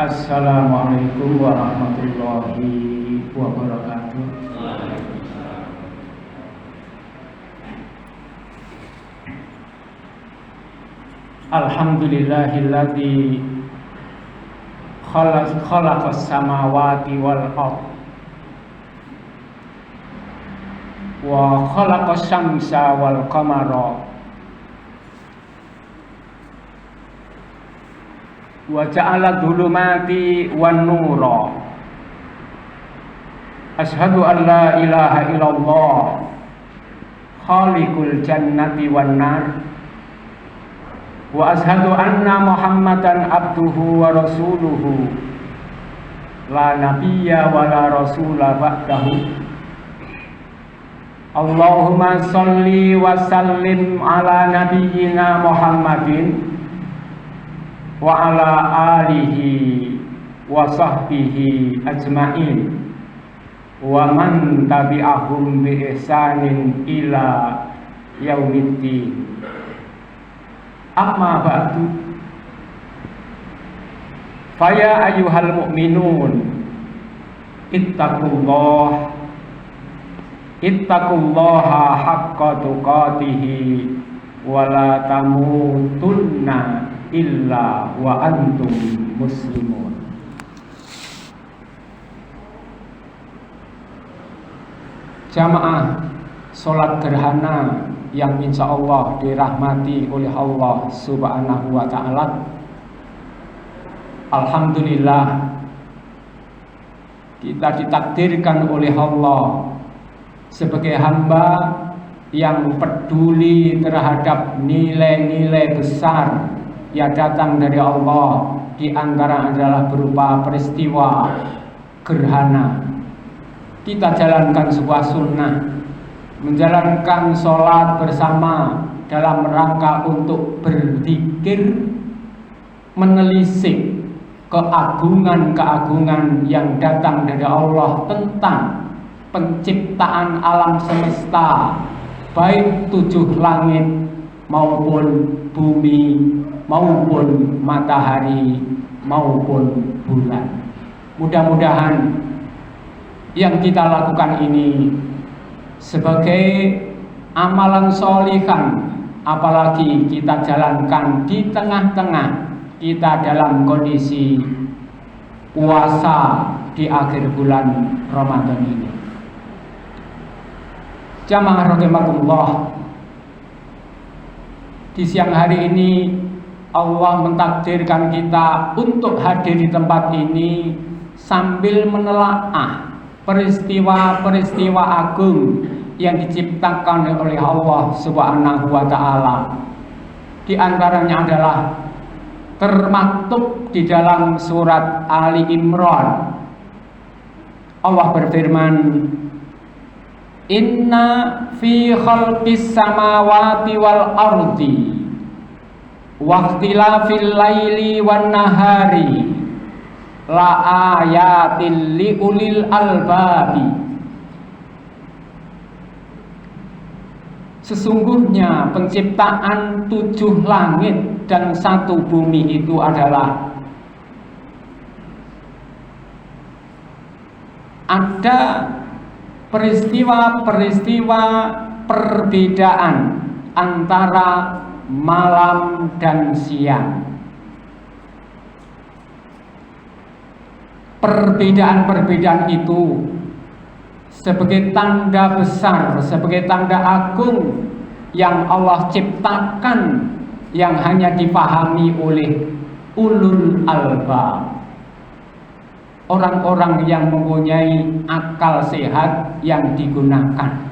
Assalamualaikum warahmatullahi wabarakatuh. Alhamdulillahilladzi khalaqas samawati wal ardh wa khalaqas syamsa wal qamara wa ja'ala dhulumati wan nura. Asyhadu an la ilaha illallah khaliqul jannati wan nar wa asyhadu anna muhammadan abduhu wa rasuluhu la nabiyya wa la rasula ba'dahu. Allahumma sholli wa sallim ala nabiyyina Muhammadin wa ala alihi wa sahbihi ajma'in wa man tabi'ahum bi ihsanin ila yaumiddin. Amma ba'du, faya ayyuhal mu'minun ittaqullaha haqqa tuqatihi wa la tamutunna illa wa antum muslimun. Jamaah sholat gerhana yang insya Allah dirahmati oleh Allah Subhanahu wa ta'ala. Alhamdulillah, kita ditakdirkan oleh Allah sebagai hamba yang peduli terhadap nilai-nilai besar yang datang dari Allah. Di antara adalah berupa peristiwa gerhana. Kita jalankan sebuah sunnah, menjalankan sholat bersama dalam rangka untuk berzikir, menelisik keagungan-keagungan yang datang dari Allah tentang penciptaan alam semesta, baik 7 langit maupun bumi, maupun matahari, maupun bulan. Mudah-mudahan yang kita lakukan ini sebagai amalan sholihan, apalagi kita jalankan di tengah-tengah kita dalam kondisi puasa di akhir bulan Ramadan ini. Jamaah rahimakumullah, di siang hari ini Allah mentakdirkan kita untuk hadir di tempat ini sambil menelaah peristiwa-peristiwa agung yang diciptakan oleh Allah Subhanahu wa ta'ala. Di antaranya adalah termaktub di dalam surat Ali Imran. Allah berfirman, inna fi khalqis samawati wal ardi waqtilafil laili wan nahari la ayatil li ulil albabi. Sesungguhnya penciptaan 7 langit dan 1 bumi itu adalah ada peristiwa-peristiwa perbedaan antara malam dan siang. Perbedaan-perbedaan itu sebagai tanda besar, sebagai tanda agung yang Allah ciptakan, yang hanya dipahami oleh ulul albab, orang-orang yang mempunyai akal sehat yang digunakan.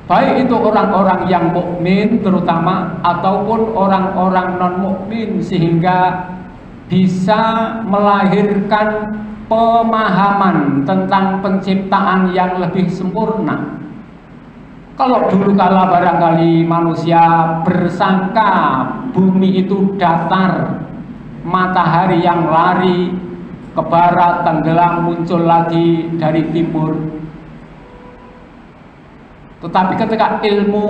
Baik itu orang-orang yang mukmin terutama ataupun orang-orang non-mukmin, sehingga bisa melahirkan pemahaman tentang penciptaan yang lebih sempurna. Kalau dulu kala barangkali manusia bersangka bumi itu datar, matahari yang lari, ke barat, tenggelam, muncul lagi dari timur. Tetapi ketika ilmu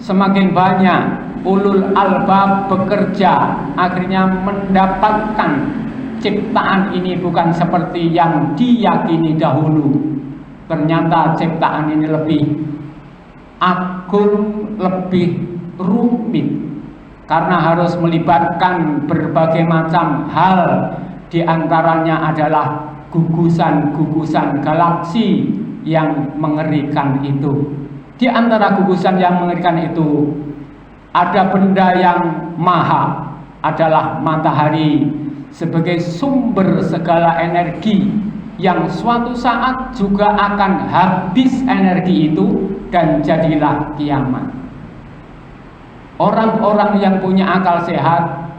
semakin banyak, ulul albab bekerja, akhirnya mendapatkan ciptaan ini bukan seperti yang diyakini dahulu. Ternyata ciptaan ini lebih agung, lebih rumit, karena harus melibatkan berbagai macam hal. Di antaranya adalah gugusan-gugusan galaksi yang mengerikan itu. Di antara gugusan yang mengerikan itu ada benda yang maha, adalah matahari sebagai sumber segala energi yang suatu saat juga akan habis energi itu dan jadilah kiamat. Orang-orang yang punya akal sehat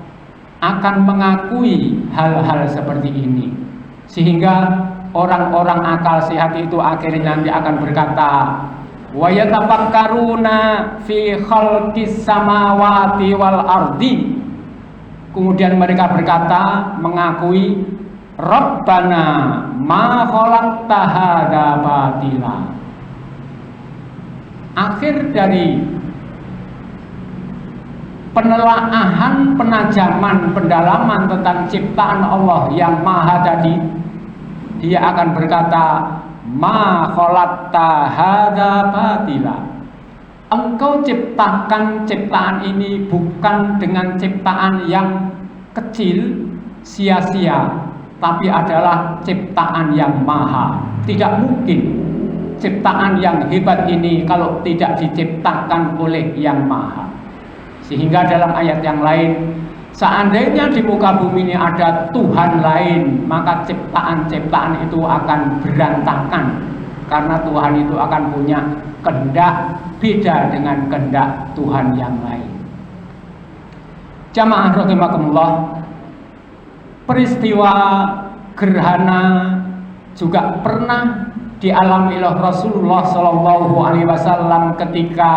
akan mengakui hal-hal seperti ini, sehingga orang-orang akal sehat itu akhirnya nanti akan berkata, wa yatafakkaruna fi khalqis samawati wal ardi. Kemudian mereka berkata, mengakui, Rabbana ma khalaqta hadza batila. Akhir dari penelaahan, penajaman, pendalaman tentang ciptaan Allah yang maha tadi, dia akan berkata, ma khalaqta hadza batila. Engkau ciptakan ciptaan ini bukan dengan ciptaan yang kecil, sia-sia, tapi adalah ciptaan yang maha. Tidak mungkin ciptaan yang hebat ini kalau tidak diciptakan oleh yang maha. Sehingga dalam ayat yang lain, seandainya di muka bumi ini ada Tuhan lain, maka ciptaan-ciptaan itu akan berantakan, karena Tuhan itu akan punya kehendak beda dengan kehendak Tuhan yang lain. Jamaah rahimakumullah, peristiwa gerhana juga pernah dialami oleh Rasulullah SAW ketika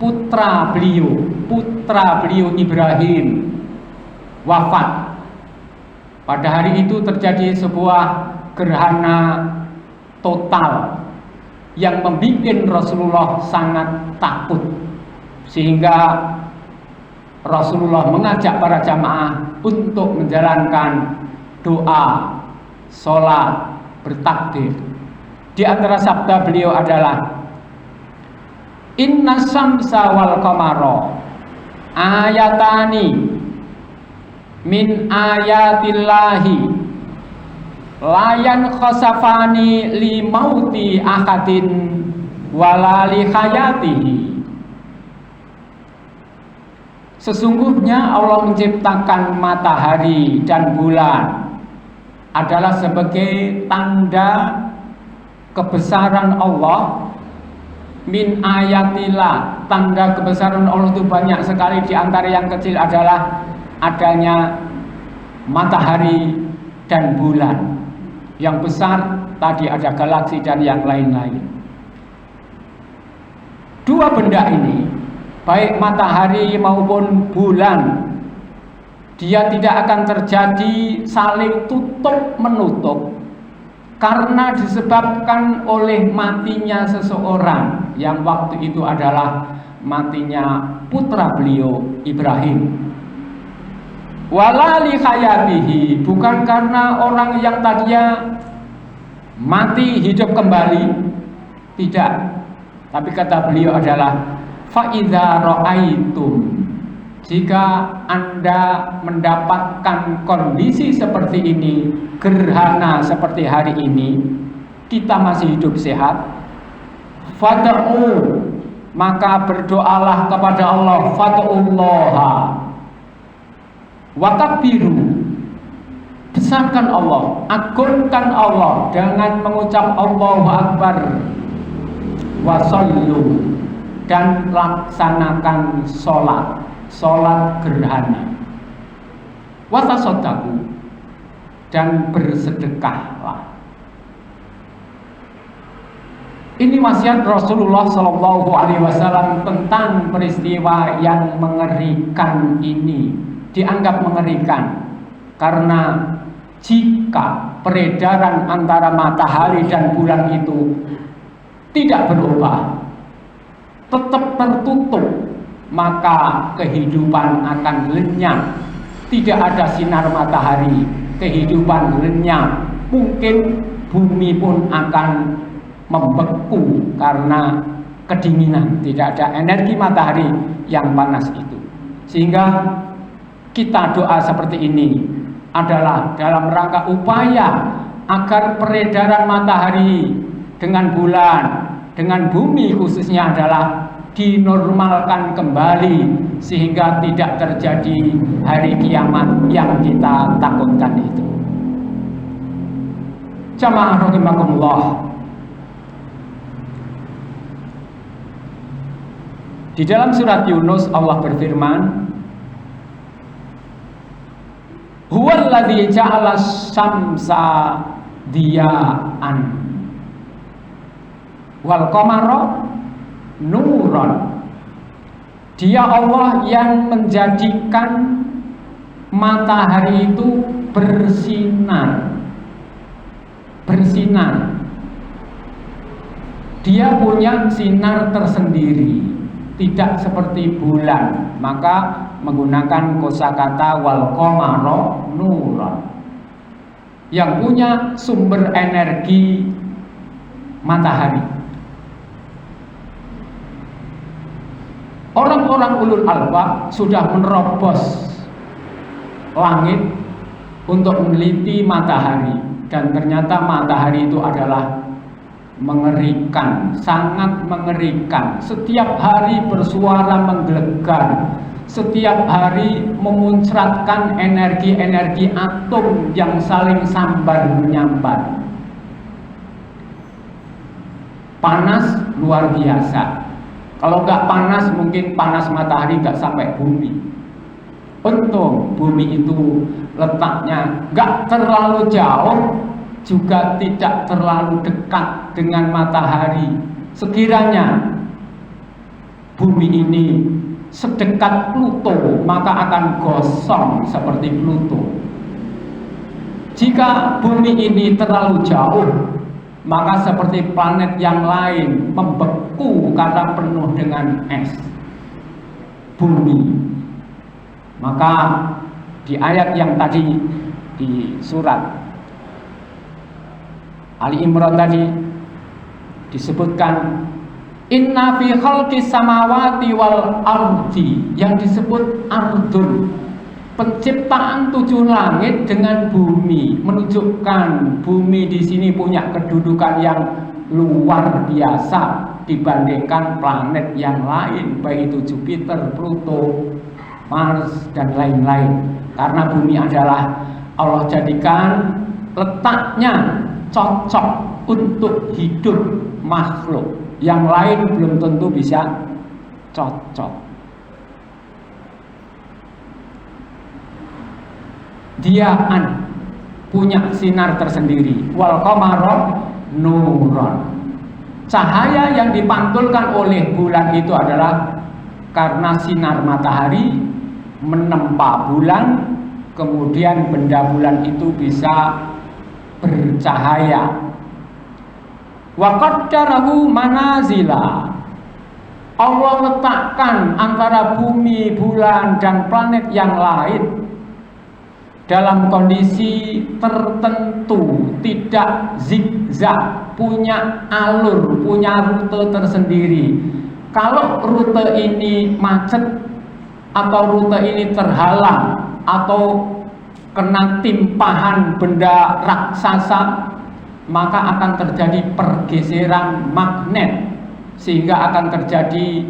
putra beliau Ibrahim wafat. Pada hari itu terjadi sebuah gerhana total yang membuat Rasulullah sangat takut, sehingga Rasulullah mengajak para jamaah untuk menjalankan doa, sholat, bertakbir. Di antara sabda beliau adalah, Inna syamsa wal qamara ayatani min ayatillahi layan khosafani li mauti akadin wala li hayatihi. Sesungguhnya Allah menciptakan matahari dan bulan adalah sebagai tanda kebesaran Allah. Min ayatillah, tanda kebesaran Allah itu banyak sekali. Di antara yang kecil adalah adanya matahari dan bulan. Yang besar tadi ada galaksi dan yang lain-lain. Dua benda ini, baik matahari maupun bulan, dia tidak akan terjadi saling tutup menutup, karena disebabkan oleh matinya seseorang, yang waktu itu adalah matinya putra beliau Ibrahim. Walali hayatihi, bukan karena orang yang tadinya mati hidup kembali, tidak. Tapi kata beliau adalah, fa idza ra'aitum, jika Anda mendapatkan kondisi seperti ini, gerhana seperti hari ini, kita masih hidup sehat, fad'u, maka berdoalah kepada Allah, fad'ullaha wa takbiru, besarkan Allah, agungkan Allah dengan mengucap Allahu Akbar, wa sallu, dan laksanakan sholat gerhana, wa tasaddaqu, dan bersedekahlah. Ini wasiat Rasulullah SAW tentang peristiwa yang mengerikan ini. Dianggap mengerikan karena Jika peredaran antara matahari dan bulan itu tidak berubah, tetap tertutup, maka kehidupan akan lenyap. Tidak ada sinar matahari, kehidupan lenyap. Mungkin bumi pun akan membeku karena kedinginan, tidak ada energi matahari yang panas itu. Sehingga kita doa seperti ini adalah dalam rangka upaya agar peredaran matahari dengan bulan, dengan bumi khususnya adalah dinormalkan kembali sehingga tidak terjadi hari kiamat yang kita takutkan itu. Jamaah rahimakumullah. Di dalam surat Yunus Allah berfirman, Huwallazi ja'ala syamsa diya'an wal qamara nuron. Dia Allah yang menjadikan matahari itu bersinar. Dia punya sinar tersendiri, tidak seperti bulan. Maka menggunakan kosakata wal qamara nuron, yang punya sumber energi matahari. Orang-orang ulul albab sudah menerobos langit untuk meneliti matahari, dan ternyata matahari itu adalah mengerikan, sangat mengerikan. Setiap hari bersuara menggelegar, setiap hari memuncratkan energi-energi atom yang saling sambar menyambar. Panas luar biasa. Kalau nggak panas, mungkin panas matahari nggak sampai bumi. Untung bumi itu letaknya nggak terlalu jauh, juga tidak terlalu dekat dengan matahari. Sekiranya bumi ini sedekat Pluto, maka akan gosong seperti Pluto. Jika bumi ini terlalu jauh, maka seperti planet yang lain membeku karena penuh dengan es bumi. Maka di ayat yang tadi di surat Ali Imran tadi disebutkan inna fi khalqis samawati wal ardi, yang disebut ardun, penciptaan 7 langit dengan bumi, menunjukkan bumi di sini punya kedudukan yang luar biasa dibandingkan planet yang lain, baik itu Jupiter, Pluto, Mars dan lain-lain. Karena bumi adalah Allah jadikan letaknya cocok untuk hidup makhluk. Yang lain belum tentu bisa cocok. Diaan, punya sinar tersendiri. Wal qamara nuron. Cahaya yang dipantulkan oleh bulan itu adalah karena sinar matahari menempa bulan, kemudian benda bulan itu bisa bercahaya. Wa qaddarahu manazila. Allah letakkan antara bumi, bulan dan planet yang lain dalam kondisi tertentu, tidak zigzag, punya alur, punya rute tersendiri. Kalau rute ini macet atau rute ini terhalang atau kena timpahan benda raksasa, maka akan terjadi pergeseran magnet, sehingga akan terjadi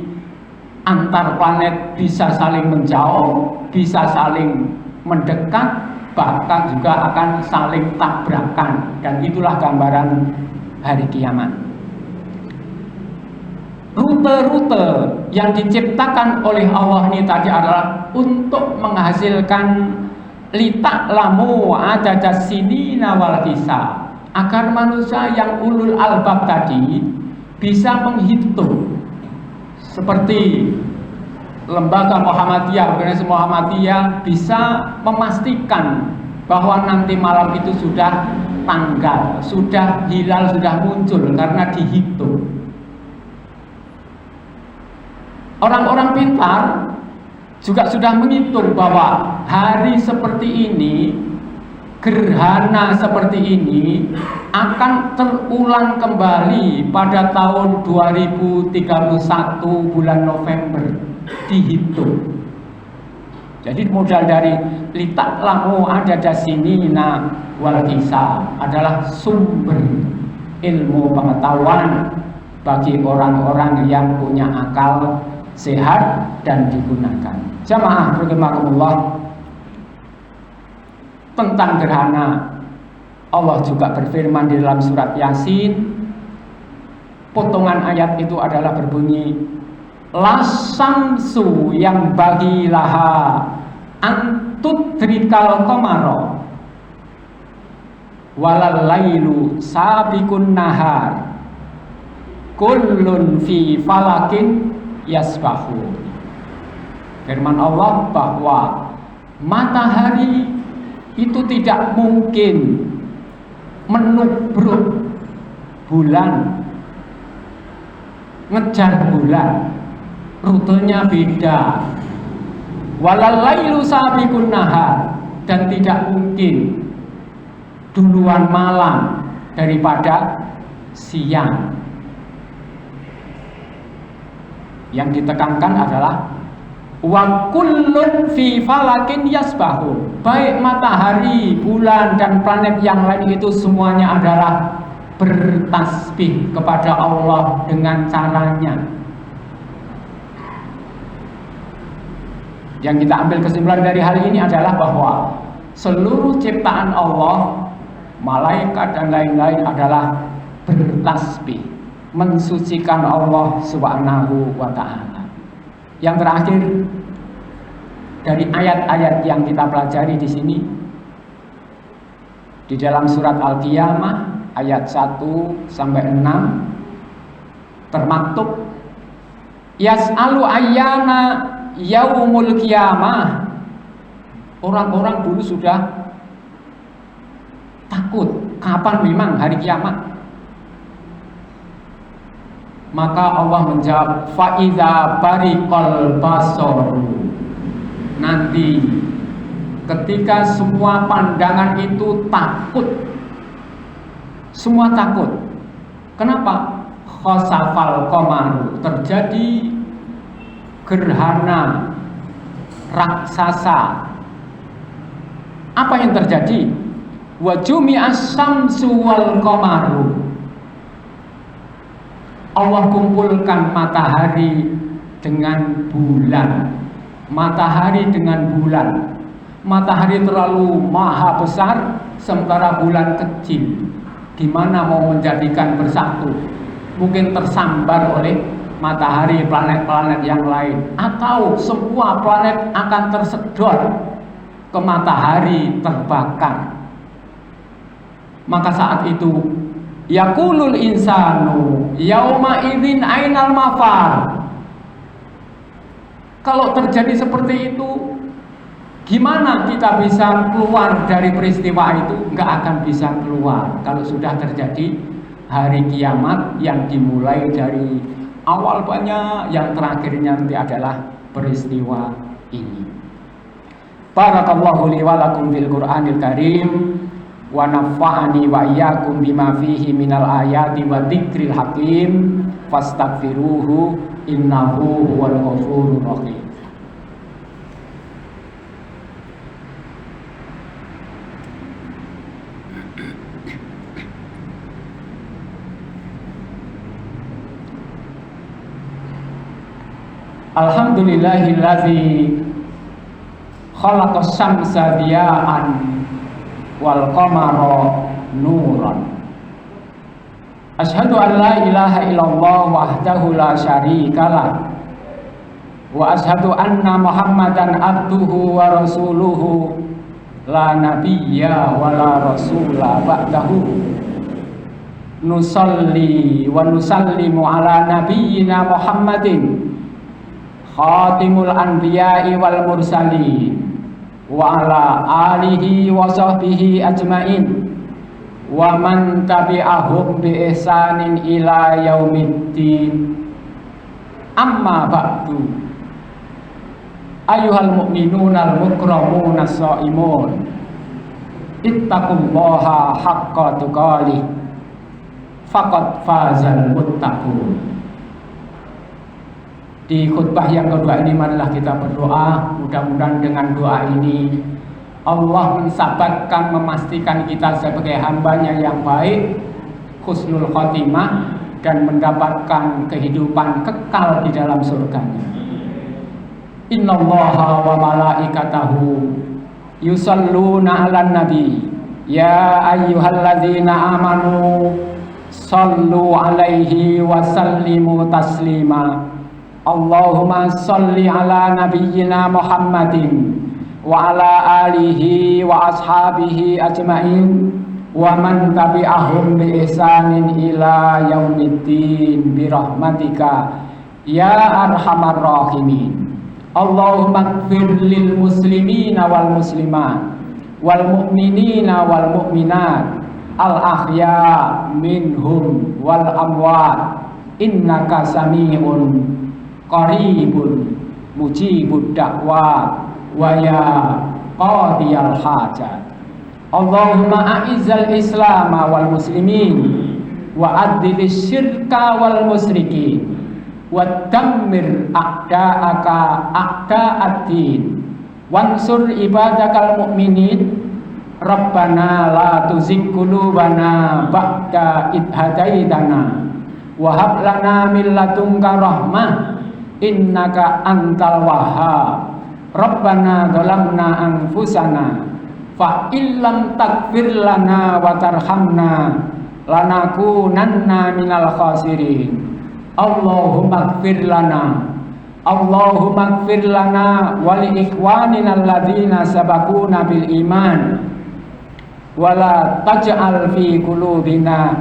antar planet bisa saling menjauh, bisa saling mendekat, bahkan juga akan saling tabrakan. Dan itulah gambaran hari kiamat. Rute-rute yang diciptakan oleh Allah ini tadi adalah untuk menghasilkan lita'lamu adadas sinina wal hisab, agar manusia yang ulul albab tadi bisa menghitung, seperti lembaga Muhammadiyah, organisasi Muhammadiyah bisa memastikan bahwa nanti malam itu sudah tanggal, sudah hilal, sudah muncul karena dihitung. Orang-orang pintar juga sudah menghitung bahwa hari seperti ini, gerhana seperti ini akan terulang kembali pada tahun 2031 bulan November, dihitung. Jadi modal dari litak lamu ada di sini wal kisah adalah sumber ilmu pengetahuan bagi orang-orang yang punya akal sehat dan digunakan. Jamaah rahimakumullah, tentang gerhana Allah juga berfirman di dalam surat Yasin. Potongan ayat itu adalah berbunyi, lasamsu yang bagi laha antudrikal qamara walal lailu sabiqun nahar kullun fi falakin yasbahu. Firman Allah bahwa matahari itu tidak mungkin menubruk bulan, ngejar bulan, rutenya beda. Walal lailu sabiqun nahar, dan tidak mungkin duluan malam daripada siang. Yang ditekankan adalah wa kullun fi falakin yasbahu. Baik matahari, bulan dan planet yang lain itu semuanya adalah bertasbih kepada Allah dengan caranya. Yang kita ambil kesimpulan dari hal ini adalah bahwa seluruh ciptaan Allah, malaikat dan lain-lain adalah bertasbih, mensucikan Allah Subhanahu wa ta'ala. Yang terakhir dari ayat-ayat yang kita pelajari di sini, di dalam surat Al-Qiyamah ayat 1 sampai 6 termaktub yas'alu ayyana yaumul qiyamah. Orang-orang dulu sudah takut kapan memang hari kiamat. Maka Allah menjawab, fa'idha bariqal basar. Nanti ketika semua pandangan itu takut, semua takut. Kenapa? Khosafal qamaru, terjadi gerhana raksasa. Apa yang terjadi? Wa jumi'as syamsu wal qamaru. Allah kumpulkan matahari dengan bulan, matahari dengan bulan. Matahari terlalu maha besar, sementara bulan kecil. Gimana mau menjadikan bersatu? Mungkin tersambar oleh matahari, planet-planet yang lain, atau semua planet akan tersedot ke matahari, terbakar. Maka saat itu yaqulul insanu yauma idzin ainal mafar. Kalau terjadi seperti itu, gimana kita bisa keluar dari peristiwa itu? Nggak akan bisa keluar kalau sudah terjadi hari kiamat yang dimulai dari awal banyak, yang terakhirnya nanti adalah peristiwa ini. Barakallahu li wa lakum fil Qur'anil Karim wa nafa'ani wa iyyakum bima fihi minal ayati wa dzikril hakim fastaghfiruhu innahu huwal ghafurur rahim. Alhamdulillahillazi khalaqas syamsa diya'an wal qamara nuran. Asyhadu an la ilaha illallah wahdahu la syarikalah wa asyhadu anna Muhammadan abduhu wa rasuluhu la nabiyya wa la rasula ba'dahu. Nusalli wa nusallimu ala nabiyyina Muhammadin khatimul anbiya'i wal mursalin wa ala alihi wa sahbihi ajmain wa man tabi'ahum bi ihsanin ila yaumiddin. Amma ba'du. Ayyuhal mu'minuna al-mukramuna as-shaimun, ittaqullaha haqqa tuqatih faqad fazal muttaqun. Di khutbah yang kedua ini marilah kita berdoa. Mudah-mudahan dengan doa ini Allah mensabatkan, memastikan kita sebagai hambanya yang baik, husnul khotimah, dan mendapatkan kehidupan kekal di dalam surganya. Innallaha wa malaikatahu yusalluna 'alan nabi ya ayyuhalladzina amanu sallu 'alaihi wa sallimu taslima. Allahumma salli 'ala nabiyyina Muhammadin wa 'ala alihi wa ashabihi ajmain wa man tabi'ahum bi ihsanin ila yaumiddin bi rahmatika ya arhamar rahimin. Allahumma ighfir lil muslimina wal muslimat wal mu'minina wal mu'minat al ahya minhum wal amwat innaka sami'un qaribun mujibud da'wat wa ya qadiyal hajat. Allahumma a'izzal islama wal muslimin wa addilis syirka wal musyrikin wa dammir a'da'aka a'da'ad-din wansur ibadakal mu'minin. Rabbana la tuzigh qulubana ba'da idh hadaitana wa hab lana min ladunka rahmah innaka antal wahhab. Rabbana dhalamna anfusana fa illam taghfir lana wa tarhamna lanakunanna minal khasirin. Allahumma ighfir lana, Allahumma ighfir lana wa li ikhwanina alladhina sabaquna bil iman wa la taj'al fi qulubina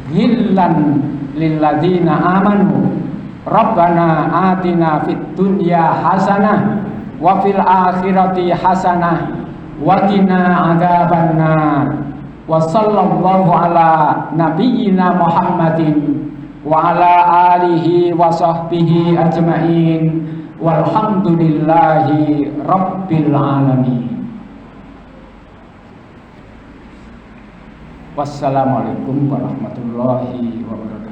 ghillan lil ladzina amanu. Rabbana atina fid dunya hasanah wa fil akhirati hasanah wa qina adzabannar. Wa sallallahu ala nabiyyina Muhammadin wa ala alihi wa sahbihi ajmain walhamdulillahi rabbil alamin. Wassalamualaikum warahmatullahi wabarakatuh.